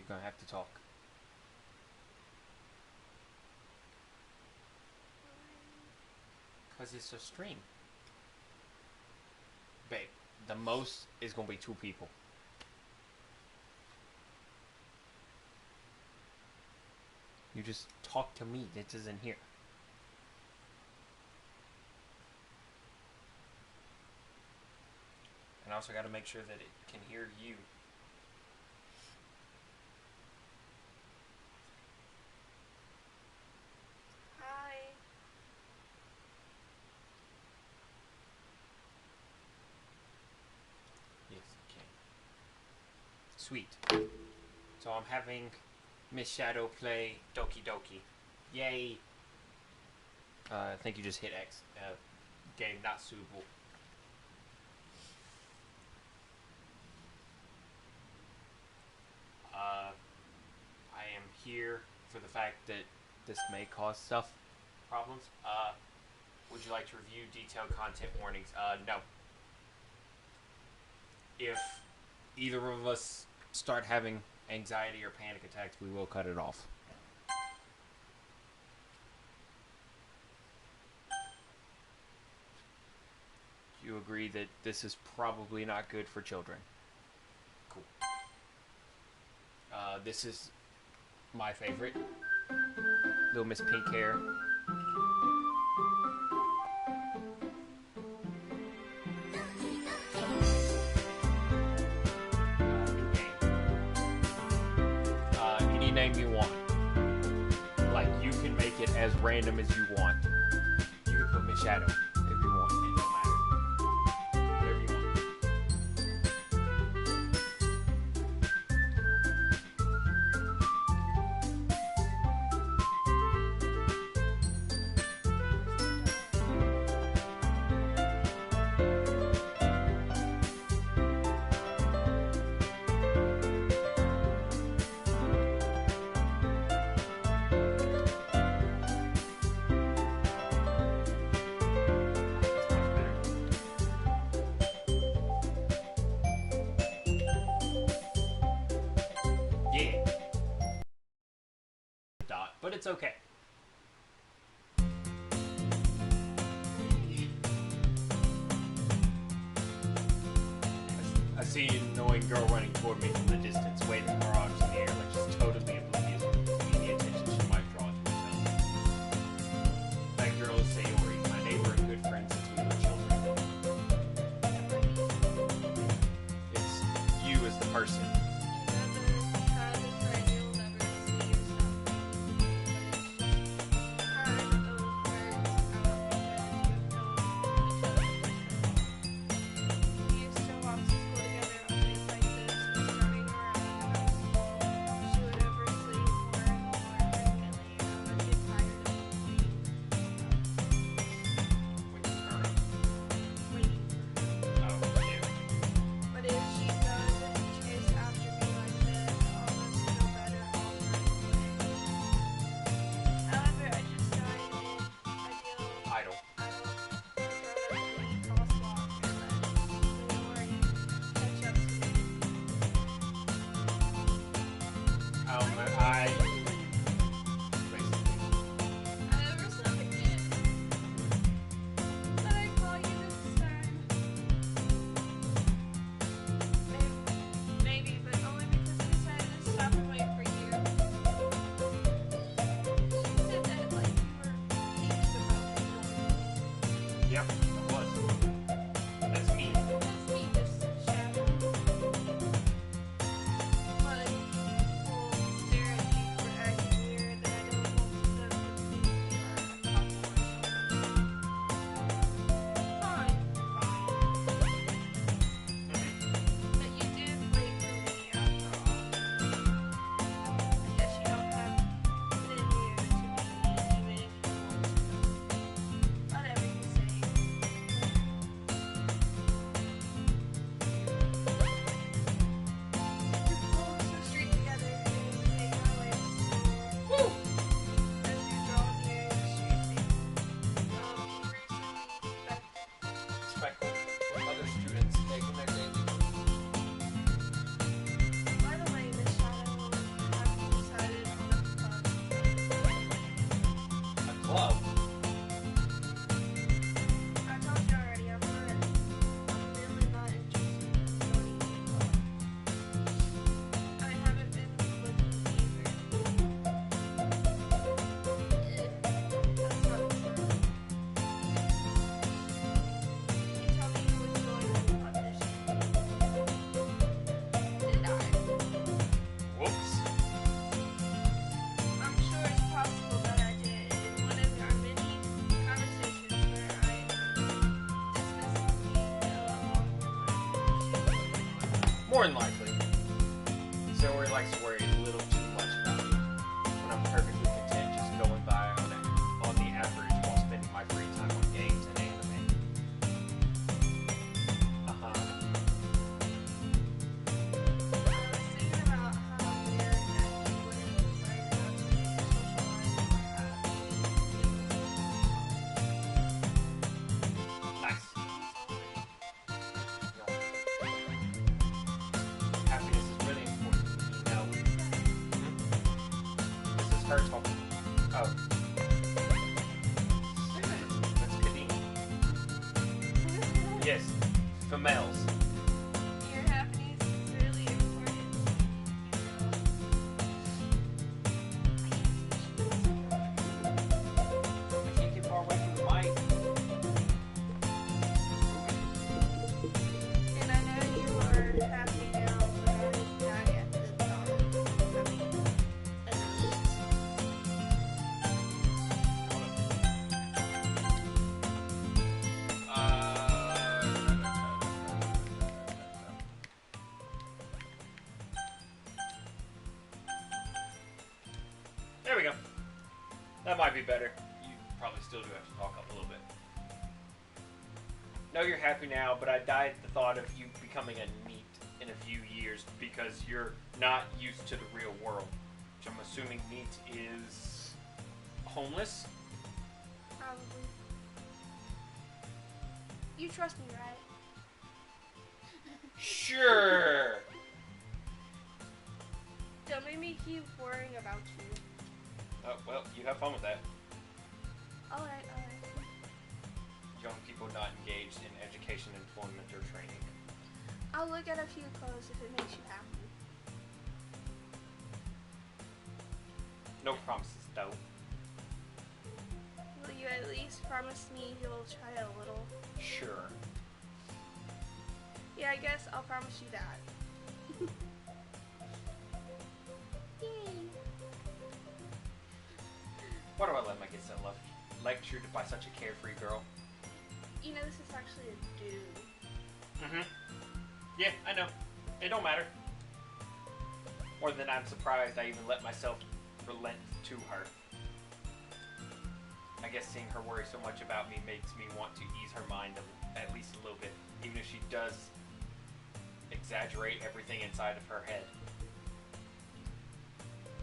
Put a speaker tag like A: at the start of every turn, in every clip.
A: You're gonna have to talk. Because it's a stream. Babe, the most is gonna be 2 people. You just talk to me. This isn't here. And I also got to make sure that it can hear you.
B: Hi.
A: Yes, it can. Sweet. So I'm having Miss Shadow play Doki Doki. Yay! I think you just hit X. Game not suitable. I am here for the fact that this may cause problems. Would you like to review detailed content warnings? No. If either of us start having anxiety or panic attacks, we will cut it off. You agree that this is probably not good for children? Cool. This is my favorite. Little Miss Pink Hair. New game. Any name you want. Like, you can make it as random as you want. You can put Miss Shadow if you want. It don't matter. Whatever you want. Yeah. But it's okay. I see an annoying girl running toward me from the distance, waving her arms in the air like she's totally oblivious to the attention she might draw to herself. That girl is Sayori, my neighbor and good friend since we were children. It's you as the person. Yep, it was. That's me.
B: That's me, just shadow. But people stare at you
A: More than likely. Sayori likes to worry a little too much about me. When I'm perfectly content just going by on the average while spending my free time on games and anime. Uh-huh.
B: I was thinking about how weird that you wouldn't like actually socialize
A: Nice. Happiness is really important. You know. This is her talking. Oh. That's Kadeem. Yes. Females.
B: Your happiness is really important.
A: I can't get far away from the mic.
B: And I know you are happy now, but I'm not at the thought of having a
A: There we go. That might be better. You probably still do have to talk up a little bit. No, you're happy now, but I died at the thought of you becoming a NEET in a few years because you're not used to the real world. Which I'm assuming NEET is homeless?
B: Probably. You trust me, right?
A: Sure!
B: Don't make me keep worrying about you.
A: Oh, well, you have fun with that.
B: Alright.
A: Young people not engaged in education, employment, or training.
B: I'll look at a few clothes if it makes you happy.
A: No promises, though.
B: Will you at least promise me you'll try a little?
A: Sure.
B: Yeah, I guess I'll promise you that. Yay.
A: Why do I let my get so lectured by such a carefree girl?
B: You know, this is actually a dude.
A: Mm-hmm. Yeah, I know. It don't matter. More than I'm surprised I even let myself relent to her. I guess seeing her worry so much about me makes me want to ease her mind at least a little bit, even if she does exaggerate everything inside of her head.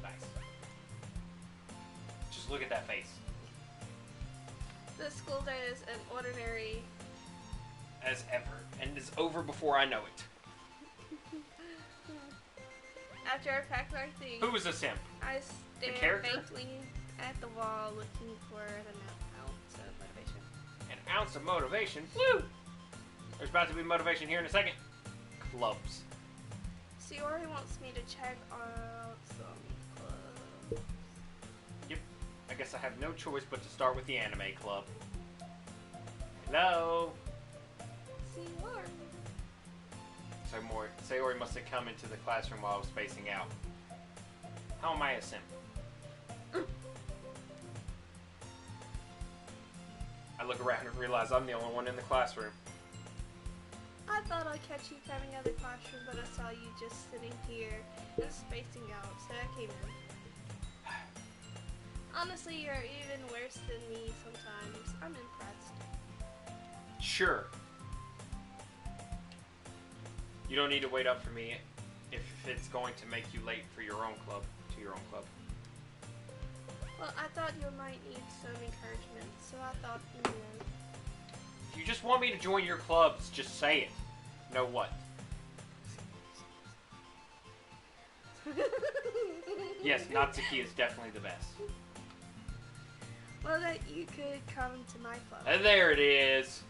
A: Nice. Just look at that face.
B: This school day is an ordinary.
A: As ever, and is over before I know it.
B: After I pack my things,
A: Who was a simp?
B: I
A: The
B: stare
A: character?
B: faintly at the wall looking for an ounce of motivation.
A: An ounce of motivation? Woo! There's about to be motivation here in a second. Clubs.
B: Sayori wants me to check out some clubs.
A: Yep. I guess I have no choice but to start with the anime club. Hello?
B: Sayori.
A: Sayori must have come into the classroom while I was spacing out. How am I a simp? I look around and realize I'm the only one in the classroom.
B: I thought I'd catch you coming out of the classroom, but I saw you just sitting here and spacing out, so I came in. Honestly, you're even worse than me sometimes. I'm impressed.
A: Sure. You don't need to wait up for me if it's going to make you late for your own club, to your own club.
B: Well, I thought you might need some encouragement, so I thought, you
A: If you just want me to join your clubs, just say it. Know what?
B: know.
A: Yes, Natsuki is definitely the best.
B: Well, that you could come to my club.
A: And there it is.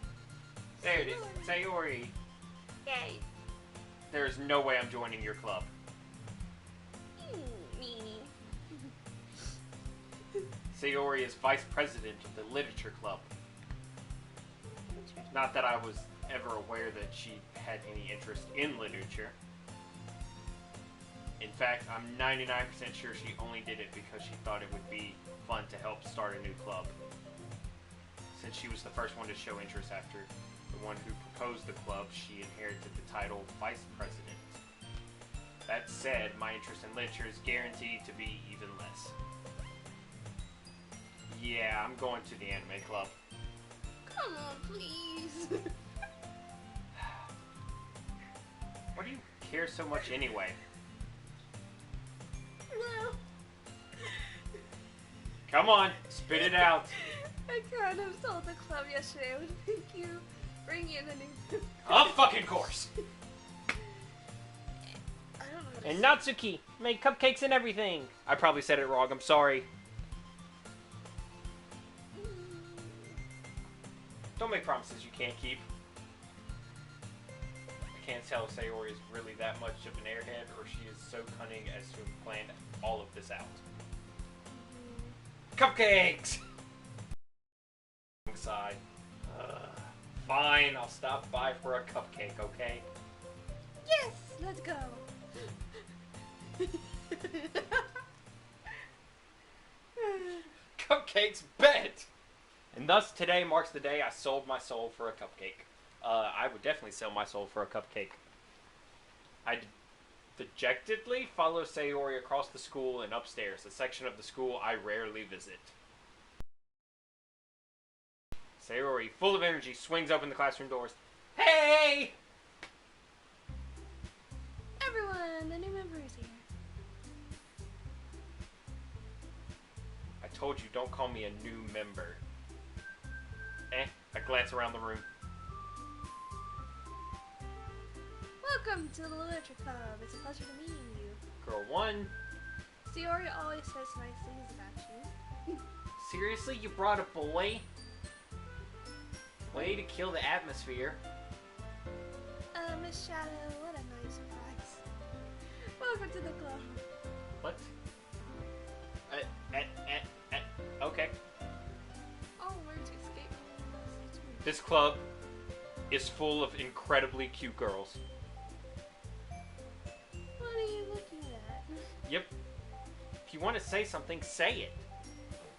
A: There it is. Sayori.
B: Yay.
A: There is no way I'm joining your club.
B: Meanie.
A: Sayori is vice president of the literature club. Not that I was ever aware that she had any interest in literature. In fact, I'm 99% sure she only did it because she thought it would be fun to help start a new club. Since she was the first one to show interest after the one who proposed the club, she inherited the title vice president. That said, my interest in literature is guaranteed to be even less. Yeah, I'm going to the anime club.
B: Come on, please.
A: What do you care so much anyway?
B: Well,
A: Come on, spit it out.
B: I kind of told the club yesterday I would make you bring in a new.
A: Of fucking course.
B: I don't know. How to
A: And
B: say-
A: Natsuki made cupcakes and everything. I probably said it wrong. I'm sorry. Don't make promises you can't keep. I can't tell if Sayori is really that much of an airhead or she is so cunning as to have planned all of this out. Cupcakes! Sigh. Fine, I'll stop by for a cupcake, okay?
B: Yes, let's go.
A: Cupcakes, bet! And thus, today marks the day I sold my soul for a cupcake. I would definitely sell my soul for a cupcake. I dejectedly follow Sayori across the school and upstairs, a section of the school I rarely visit. Sayori, full of energy, swings open the classroom doors. Hey!
B: Everyone, the new member is here.
A: I told you, don't call me a new member. I glance around the room.
B: Welcome to the Literature Club. It's a pleasure to meet you.
A: Girl 1.
B: Sayori always says nice things about you.
A: Seriously, you brought a boy? Way to kill the atmosphere.
B: Miss Shadow, what a nice surprise. Welcome to the club.
A: What? Okay.
B: All words escape me.
A: This club is full of incredibly cute girls.
B: What are you looking at?
A: Yep. If you want to say something, say it.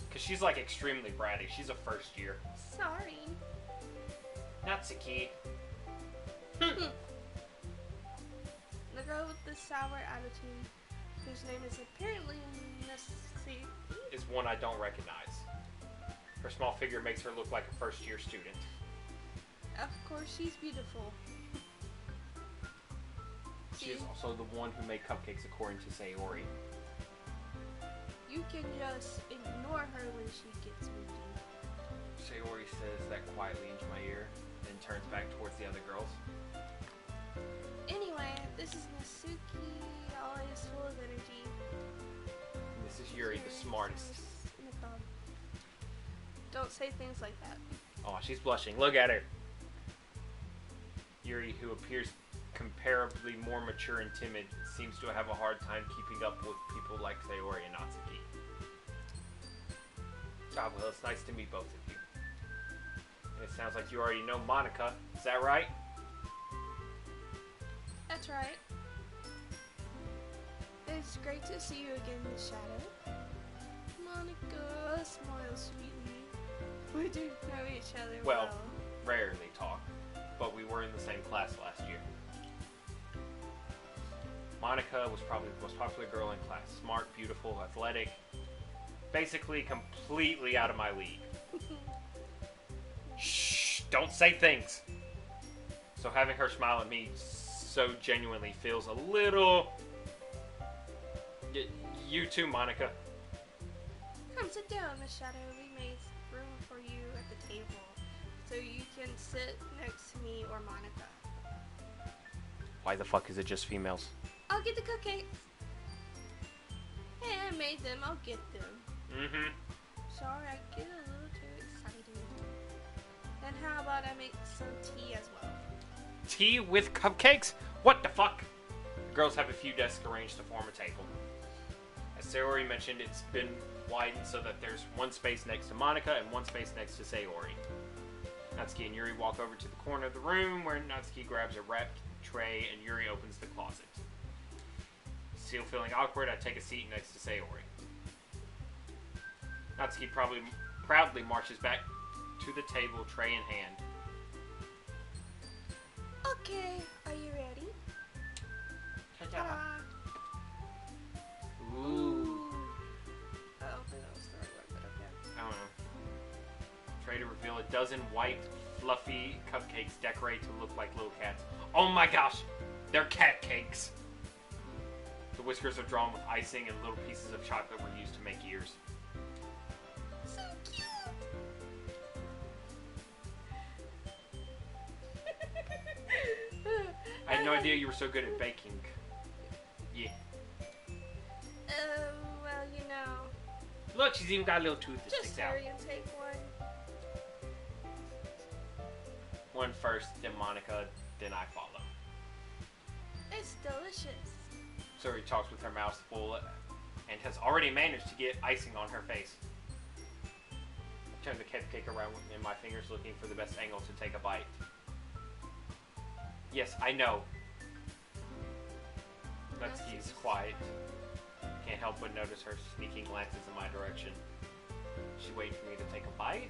A: Because she's like extremely bratty. She's a first year.
B: Sorry.
A: Natsuki.
B: The girl with the sour attitude, whose name is apparently Natsuki.
A: Is one I don't recognize. Her small figure makes her look like a first year student.
B: Of course, she's beautiful.
A: She is also the one who made cupcakes according to Sayori.
B: You can just ignore her when she gets moody.
A: Sayori says that quietly into my ear, then turns back towards the other girls.
B: Anyway, this is Natsuki, always full of energy.
A: And this is Yuri, the smartest.
B: In the club. Don't say things like that.
A: Oh, she's blushing. Look at her. Yuri, who appears comparably more mature and timid, seems to have a hard time keeping up with people like Sayori and Natsuki. Ah, well, it's nice to meet both of you. And it sounds like you already know Monica. Is that right?
B: That's right. It's great to see you again, Miss Shadow. Monica, smile sweetly. We do know each other
A: Well,
B: well.
A: rarely talk, but we were in the same class last year. Monica was probably the most popular girl in class. Smart, beautiful, athletic. Basically completely out of my league. Shh, don't say things. So having her smile at me so genuinely feels a little... You too, Monica.
B: Come sit down, Miss Shadow. We made room for you at the table, so you can sit next to me or Monica.
A: Why the fuck is it just females?
B: I'll get the cupcakes. Hey, I made them. I'll get them.
A: Mm-hmm.
B: Sorry, I get a little too excited. And how about I make some tea as well?
A: Tea with cupcakes? What the fuck? The girls have a few desks arranged to form a table. As Sayori mentioned, it's been widened so that there's one space next to Monica and one space next to Sayori. Natsuki and Yuri walk over to the corner of the room where Natsuki grabs a wrapped tray and Yuri opens the closet. Still feeling awkward, I take a seat next to Sayori. Natsuki proudly marches back to the table, tray in hand.
B: Okay, are you ready? Ta-da.
A: a dozen white, fluffy cupcakes decorate to look like little cats. Oh my gosh, they're cat cakes. The whiskers are drawn with icing and little pieces of chocolate were used to make ears.
B: So cute.
A: I had no idea you were so good at baking. Yeah.
B: Well, you know.
A: Look, she's even got a little tooth that
B: Just
A: sticks out.
B: hurry and take one.
A: One first, then Monica, then I follow.
B: It's delicious.
A: Suri talks with her mouth full and has already managed to get icing on her face. I turn the cupcake around in my fingers looking for the best angle to take a bite. Yes, I know. Letsky's quiet. Can't help but notice her sneaking glances in my direction. She waiting for me to take a bite?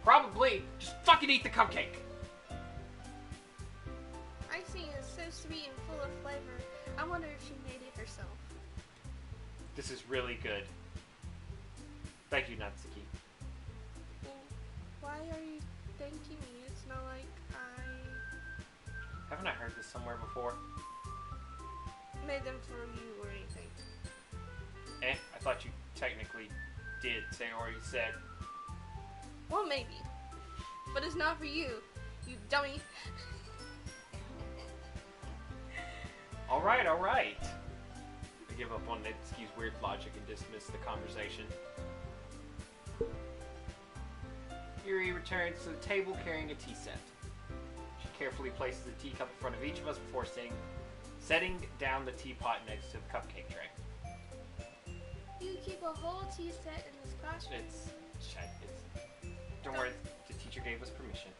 A: Probably. Just fucking eat the cupcake.
B: Icing is so sweet and full of flavor. I wonder if she made it herself.
A: This is really good. Thank you, Natsuki.
B: Well, why are you thanking me? It's not like I
A: Haven't I heard this somewhere before?
B: made them for you or anything.
A: I thought you technically did. Sayori said.
B: Well, maybe. But it's not for you, you dummy.
A: Alright. I give up on Natsuki's weird logic and dismiss the conversation. Yuri returns to the table carrying a tea set. She carefully places a teacup in front of each of us before setting down the teapot next to the cupcake tray.
B: You keep a whole tea set in this classroom.
A: Don't worry, the teacher gave us permission.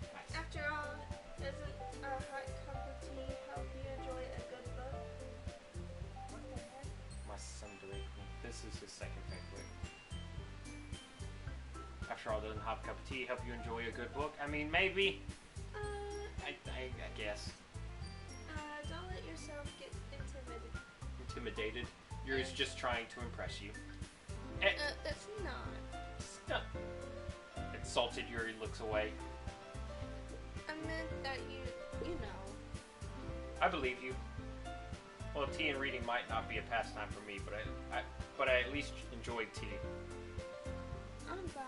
A: Nice.
B: After all, doesn't a hot cup of tea help you enjoy a good book? What the heck?
A: My son directly. This is his second favorite. After all, doesn't a hot cup of tea help you enjoy a good book? I mean, maybe. I guess.
B: Don't let yourself get
A: Intimidated? Yuri's just trying to impress you.
B: It's not.
A: Stop. Insulted, Yuri looks away.
B: I meant that you know.
A: I believe you. Well, tea and reading might not be a pastime for me, but I at least enjoy tea.
B: I'm glad.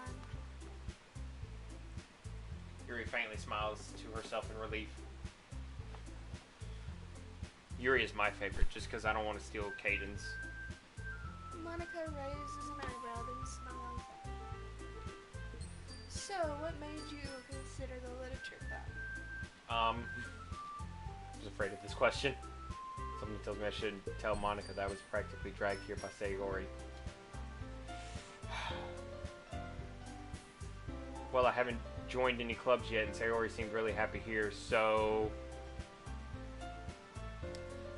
A: Yuri faintly smiles to herself in relief. Yuri is my favorite, just because I don't want to steal Caden's.
B: Monica raises an eyebrow, then smiles. So, what made you consider the literature club?
A: I was afraid of this question. Something tells me I shouldn't tell Monica that I was practically dragged here by Sayori. Well, I haven't joined any clubs yet, and Sayori seemed really happy here, so...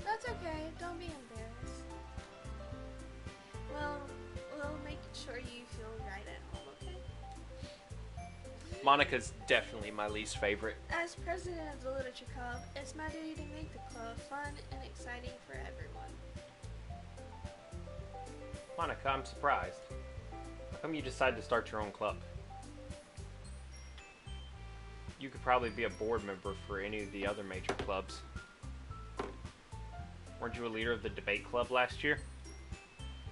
B: That's okay, don't be embarrassed. Well, we'll make sure you feel right at home, okay?
A: Monica's definitely my least favorite.
B: As president of the literature club, it's my duty to make the club fun and exciting for everyone.
A: Monica, I'm surprised. How come you decided to start your own club? You could probably be a board member for any of the other major clubs. Weren't you a leader of the debate club last year?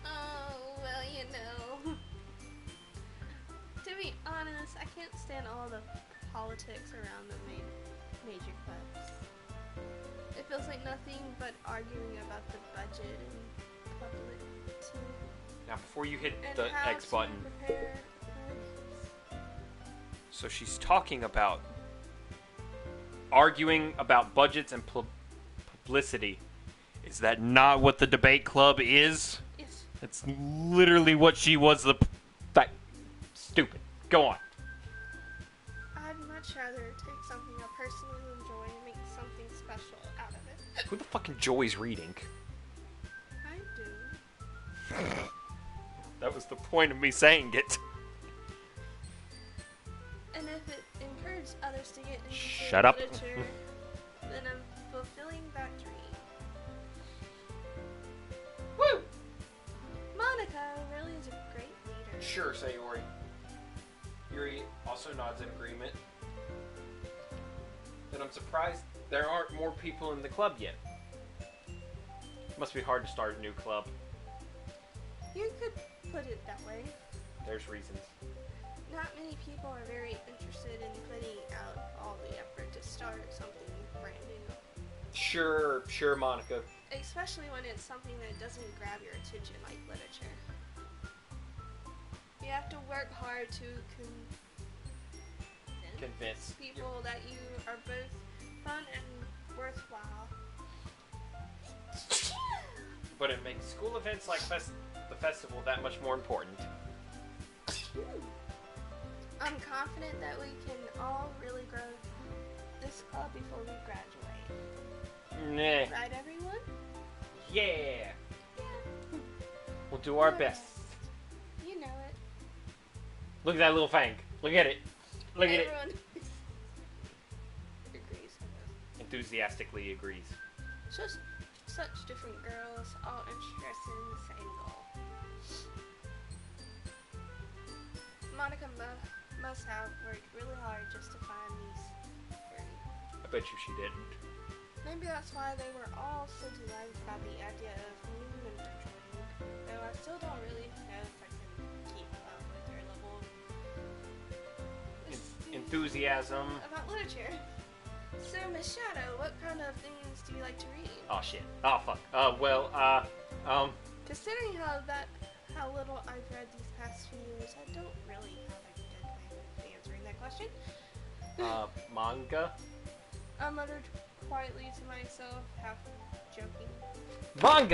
B: Oh, well, you know. To be honest, I can't stand all the politics around the major clubs. It feels like nothing but arguing about the budget and publicity.
A: Now, before you hit
B: And
A: the
B: how
A: X
B: to
A: button,
B: prepare
A: so she's talking about arguing about budgets and publicity. Is that not what the debate club is?
B: Yes.
A: It's literally what she was stupid. Go on.
B: I'd much rather take something I personally enjoy and make something special out of it.
A: Who the fuck enjoys reading?
B: I do.
A: That was the point of me saying it.
B: And if it encourages others to get into
A: Shut up.
B: literature, then I'm fulfilling that dream.
A: Woo!
B: Monica really is a great leader.
A: Sure, Sayori. Yuri Yuri also nods in agreement. And I'm surprised there aren't more people in the club yet. Must be hard to start a new club.
B: You could put it that way.
A: There's reasons.
B: Not many people are very interested in putting out all the effort to start something brand new.
A: Sure, Monica.
B: Especially when it's something that doesn't grab your attention like literature. You have to work hard to
A: Convince
B: people that you are both fun and worthwhile.
A: But it makes school events like the festival that much more important.
B: I'm confident that we can all really grow this club before we graduate.
A: Nah.
B: Right, everyone?
A: Yeah.
B: Yeah.
A: We'll do our best.
B: You know it.
A: Look at that little fang. Look at it. Look at it.
B: Everyone agrees.
A: Enthusiastically agrees.
B: Just such different girls, all interested in the same goal. Monica must have worked really hard just to find these three.
A: I bet you she didn't.
B: Maybe that's why they were all so delighted by the idea of new member joining. Though I still don't really know if I can keep up with their level of
A: Enthusiasm.
B: about literature. So, Miss Shadow, what kind of things do you like to read?
A: Oh shit. Oh fuck.
B: Considering how little I've read these past few years, I don't really have a good way of answering that question.
A: Manga.
B: I muttered quietly to myself, half joking.
A: Manga.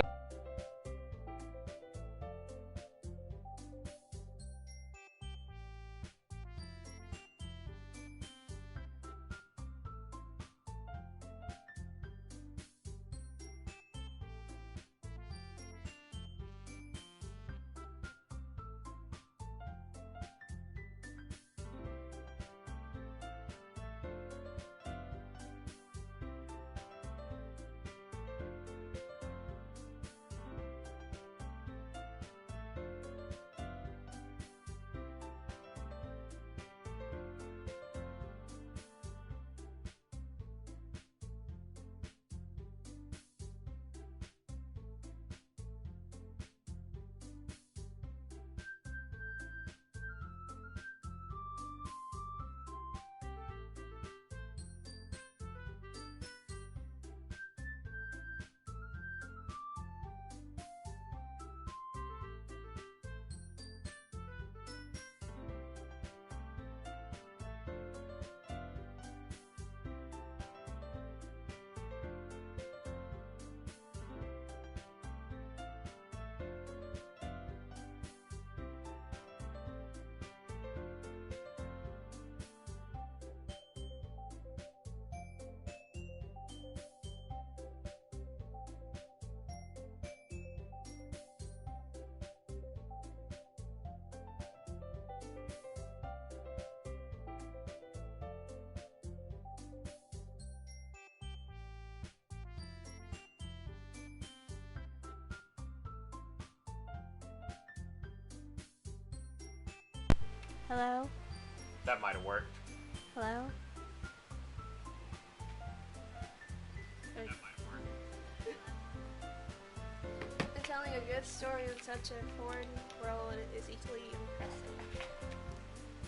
B: Hello?
A: That might have worked.
B: Hello?
A: That might have worked.
B: Telling a good story in such a foreign world is equally impressive.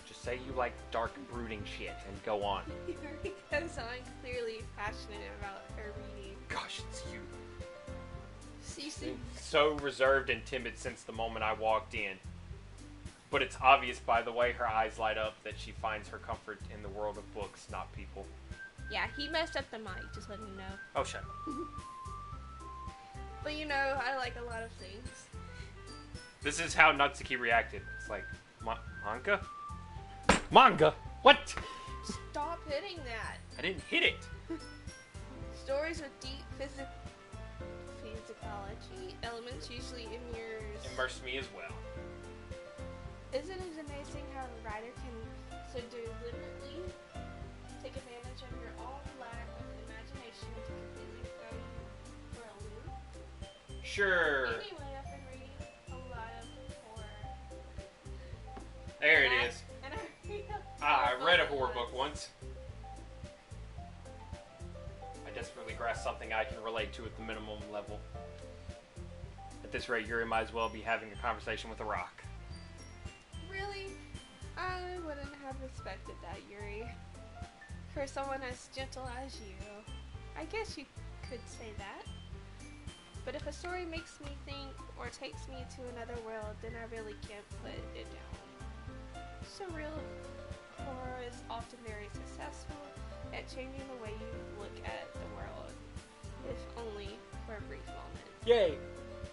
A: Just say you like dark, brooding shit and go on.
B: Because I'm clearly passionate about her reading.
A: Gosh, it's you.
B: Cece.
A: Been so reserved and timid since the moment I walked in. But it's obvious by the way her eyes light up that she finds her comfort in the world of books, not people.
B: Yeah, he messed up the mic, just letting you know.
A: Oh, shut up.
B: But you know, I like a lot of things.
A: This is how Natsuki reacted. It's like, manga? Manga? What?
B: Stop hitting that.
A: I didn't hit it.
B: Stories with deep physicology elements usually
A: Immerse me as well.
B: Isn't it amazing how a writer can so deliberately take advantage of your own lack of imagination to completely throw you for a loop?
A: Sure.
B: Anyway, I've been reading a lot of horror.
A: There it is.
B: And I realized
A: I read a horror book once. I desperately grasped something I can relate to at the minimum level. At this rate, Yuri might as well be having a conversation with a rock.
B: Really? I wouldn't have expected that, Yuri. For someone as gentle as you. I guess you could say that. But if a story makes me think or takes me to another world, then I really can't put it down. Surreal horror is often very successful at changing the way you look at the world, if only for a brief moment.
A: Yay!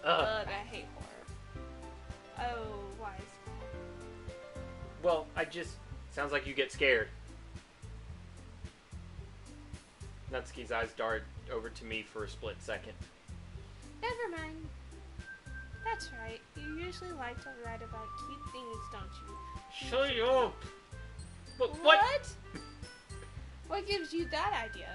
B: But I hate horror. Oh, why is that?
A: Well, sounds like you get scared. Natsuki's eyes dart over to me for a split second.
B: Never mind. That's right. You usually like to write about cute things, don't you?
A: Shut up! But
B: What? What gives you that idea?